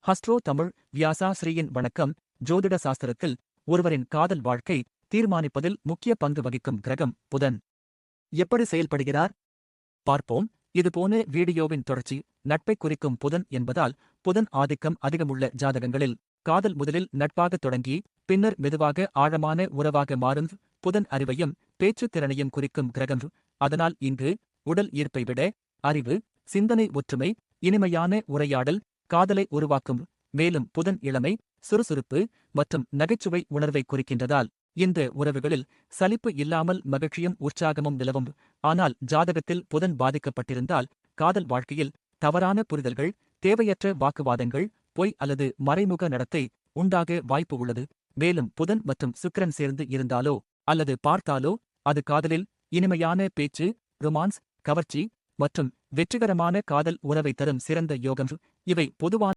ஹஸ்ட்ரோ தமிழ் வியாசா ஸ்ரீயின் வணக்கம். ஜோதிட சாஸ்திரத்தில் ஒருவரின் காதல் வாழ்க்கை தீர்மானிப்பதில் முக்கிய பங்கு வகிக்கும் கிரகம் புதன். எப்படி செயல்படுகிறார் பார்ப்போம். இதுபோன வீடியோவின் தொடர்ச்சி. நட்பை குறிக்கும் புதன் என்பதால் புதன் ஆதிக்கம் அதிகமுள்ள ஜாதகங்களில் காதல் முதலில் நட்பாக தொடங்கி பின்னர் மெதுவாக ஆழமான உறவாக மாறும். புதன் அறிவையும் பேச்சுத் திறனையும் குறிக்கும் கிரகம். அதனால் இங்கு உடல் ஈர்ப்பை விட அறிவு, சிந்தனை, ஒற்றுமை, இனிமையான உரையாடல் காதலை உருவாக்கும். மேலும் புதன் இளமை, சுறுசுறுப்பு மற்றும் நகைச்சுவை உணர்வை குறிக்கின்றதால் இந்த உறவுகளில் சலிப்பு இல்லாமல் மகிழ்ச்சியும் உற்சாகமும் நிலவும். ஆனால் ஜாதகத்தில் புதன் பாதிக்கப்பட்டிருந்தால் காதல் வாழ்க்கையில் தவறான புரிதல்கள், தேவையற்ற வாக்குவாதங்கள், பொய் அல்லது மறைமுக நடத்தை உண்டாக வாய்ப்பு உள்ளது. மேலும் புதன் மற்றும் சுக்கிரன் சேர்ந்து இருந்தாலோ அல்லது பார்த்தாலோ அது காதலில் இனிமையான பேச்சு, ரொமான்ஸ், கவர்ச்சி மற்றும் வெற்றிகரமான காதல் உறவை தரும் சிறந்த யோகம். இவை பொதுவான